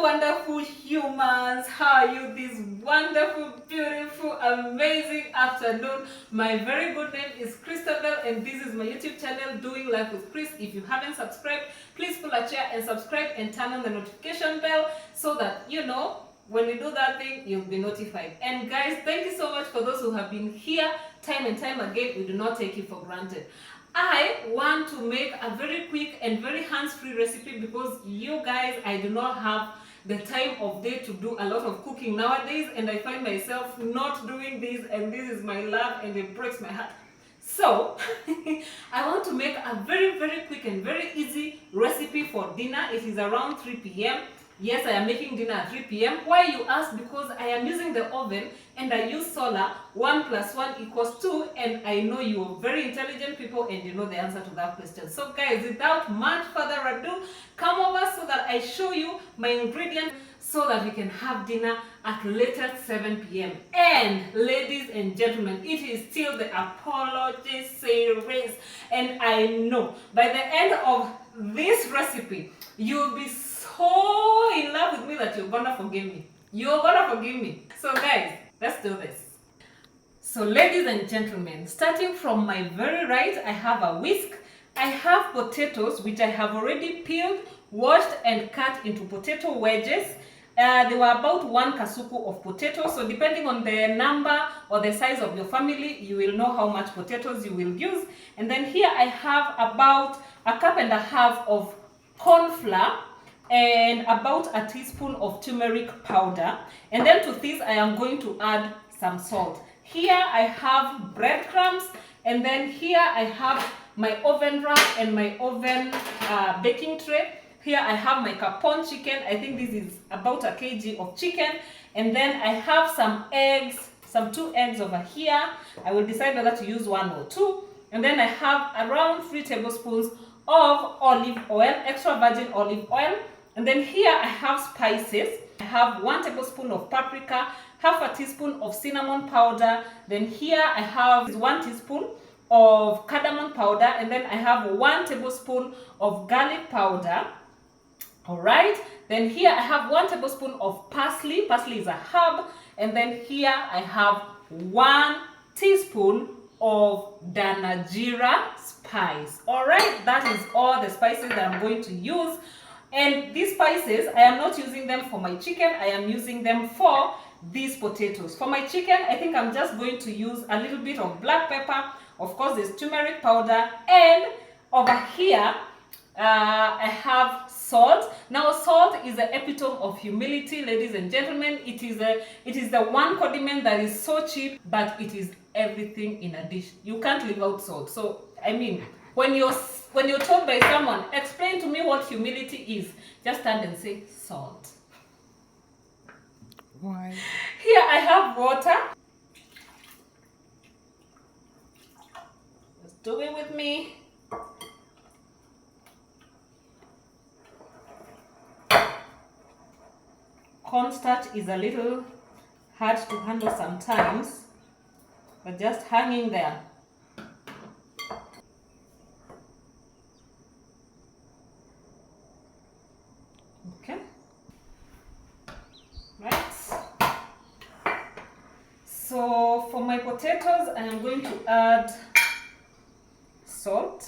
wonderful humans. How are you this wonderful, beautiful, amazing afternoon? My very good name is Christabel and this is my YouTube channel, Doing Life with Chris. If you haven't subscribed, please pull a chair and subscribe and turn on the notification bell so that you know when we do that thing, you'll be notified. And guys, thank you so much for those who have been here time and time again. We do not take it for granted. I want to make a very quick and very hands-free recipe because you guys, I do not have the time of day to do a lot of cooking nowadays, and I find myself not doing this, and this is my love and it breaks my heart. So I want to make a very quick and very easy recipe for dinner. It is around 3 p.m. Yes, I am making dinner at 3 p.m. Why, you ask? Because I am using the oven and I use solar. 1 + 1 = 2, and I know you are very intelligent people and you know the answer to that question. So guys, without much further ado, come over so that I show you my ingredients so that we can have dinner at latest 7 p.m. And ladies and gentlemen, it is still the apology series, and I know by the end of this recipe, you'll be so in love with me that you're gonna forgive me. You're gonna forgive me. So guys, let's do this. So ladies and gentlemen, starting from my very right, I have a whisk. I have potatoes which I have already peeled, washed and cut into potato wedges. They were about 1 kasuku of potatoes, so depending on the number or the size of your family, you will know how much potatoes you will use. And then here I have about 1.5 cups of corn flour and about a teaspoon of turmeric powder. And then to this I am going to add some salt. Here I have breadcrumbs, and then here I have my oven rack and my oven baking tray. Here I have my capon chicken. I think this is about 1 kg of chicken. And then I have some eggs, some 2 eggs over here. I will decide whether to use 1 or 2. And then I have around 3 tablespoons of olive oil, extra virgin olive oil. And then here I have spices. I have 1 tablespoon of paprika, half a teaspoon of cinnamon powder. Then here I have 1 teaspoon of cardamom powder, and then I have 1 tablespoon of garlic powder. All right, then here I have 1 tablespoon of parsley. Parsley is a herb. And then here I have 1 teaspoon of danajira spice. All right, that is all the spices that I'm going to use. And these spices, I am not using them for my chicken. I am using them for these potatoes. For my chicken, I think I'm just going to use a little bit of black pepper. Of course, there's turmeric powder. And over here, I have salt. Now, salt is the epitome of humility, ladies and gentlemen. It is the one condiment that is so cheap, but it is everything in a dish. You can't live out salt. So, I mean, when you're told by someone, explain to me what humility is, just stand and say salt. Why? Here I have water. Just do it with me. Cornstarch is a little hard to handle sometimes, but just hanging there. Okay. Right. So for my potatoes, I am going to add salt.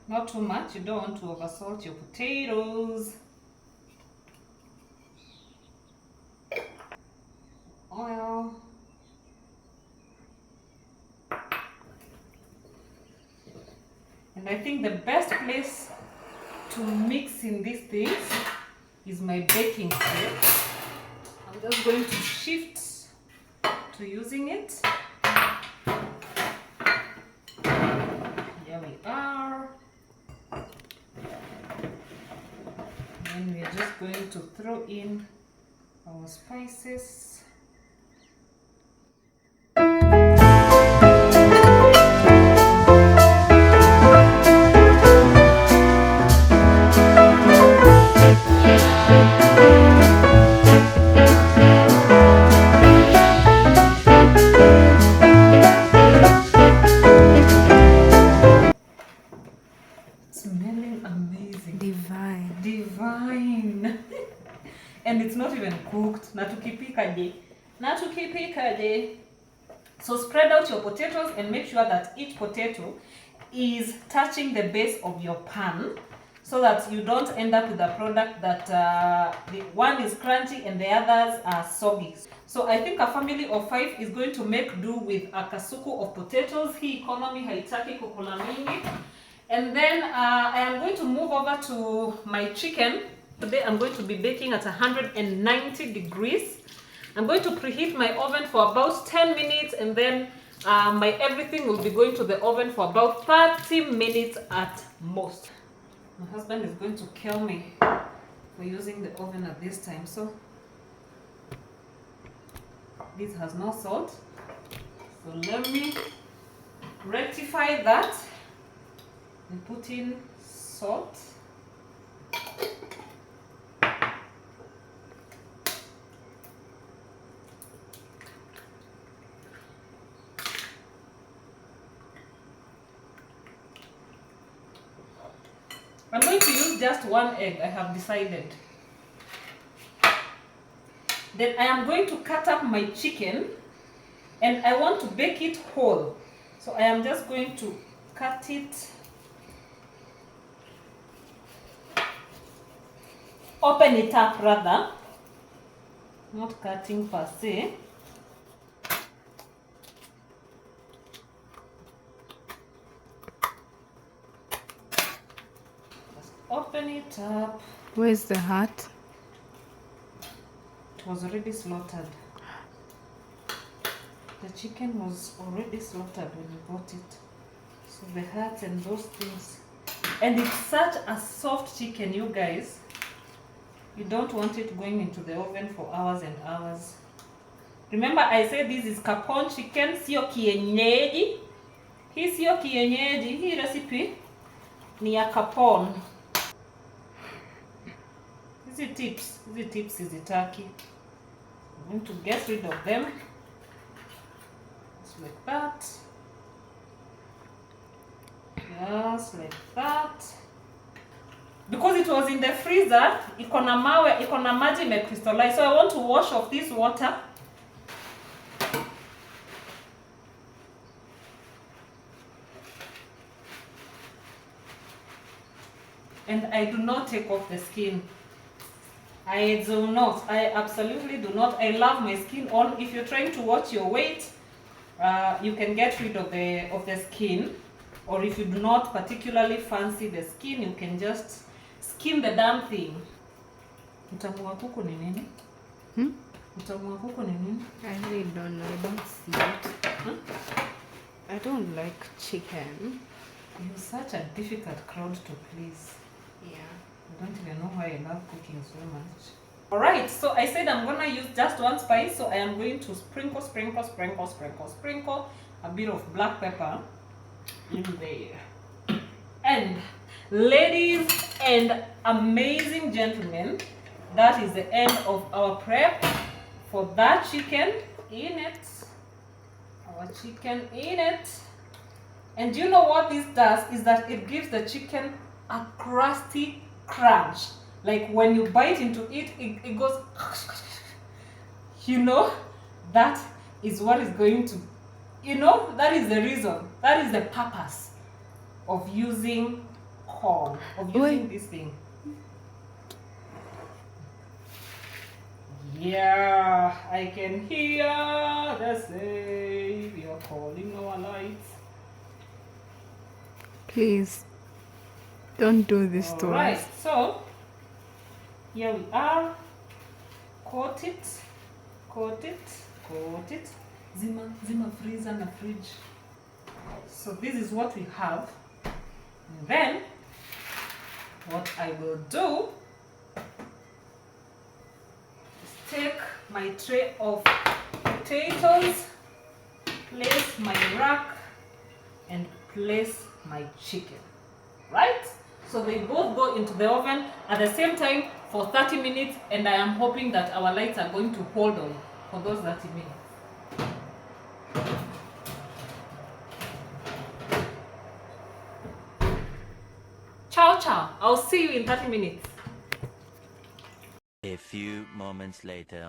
Not too much, you don't want to oversalt your potatoes. Oil. And I think the best place to mix in these things is my baking tray. I'm just going to shift to using it. Here we are. And we're just going to throw in our spices. Smelling amazing. Divine. And it's not even cooked. Na tukipikaje. So spread out your potatoes and make sure that each potato is touching the base of your pan, so that you don't end up with a product that the one is crunchy and the others are soggy. So I think a family of 5 is going to make do with a kasuku of potatoes. Hii economy haitaki kukula mingi. And then I am going to move over to my chicken. Today I'm going to be baking at 190 degrees. I'm going to preheat my oven for about 10 minutes, and then my everything will be going to the oven for about 30 minutes at most. My husband is going to kill me for using the oven at this time. So this has no salt. So let me rectify that and put in salt. I'm going to use just 1 egg, I have decided. Then I am going to cut up my chicken, and I want to bake it whole. So I am just going to cut it, open it up rather, not cutting per se. Open it up. Where's the heart? It was already slaughtered. The chicken was already slaughtered when you bought it. So the heart and those things. And it's such a soft chicken, you guys. You don't want it going into the oven for hours and hours. Remember I said this is capon chicken, sio kienyeji. Hii sio kienyeji. Hii recipe ni ya capon. These tips is the turkey. I'm going to get rid of them. Just like that. Just like that. Because it was in the freezer, iko na maji imecrystallize. So I want to wash off this water. And I do not take off the skin. I do not. I absolutely do not. I love my skin on. If you're trying to watch your weight, you can get rid of the skin. Or if you do not particularly fancy the skin, you can just skin the damn thing. Utamu wa kuku ni nini? Utamu wa kuku ni nini? I really don't know. I don't see it. I don't like chicken. You're such a difficult crowd to please. Yeah. I don't even know why I love cooking so much. Alright, so I said I'm gonna use just 1 spice, so I am going to sprinkle a bit of black pepper in there. And ladies and amazing gentlemen, that is the end of our prep for that chicken in it. Our chicken in it. And do you know what this does? Is that it gives the chicken a crusty crunch. Like when you bite into it, it goes, you know, that is what is going to, you know, that is the reason, that is the purpose of using corn, of using this thing. Yeah, I can hear the Savior calling our lights. Please, don't do this to us. Right, so here we are. Coat it. Zima freezer and fridge. So this is what we have. And then what I will do is take my tray of potatoes, place my rack, and place my chicken. Right? So they both go into the oven at the same time for 30 minutes, and I am hoping that our lights are going to hold on for those 30 minutes. Ciao, ciao. I'll I'll see you in 30 minutes. A few moments later.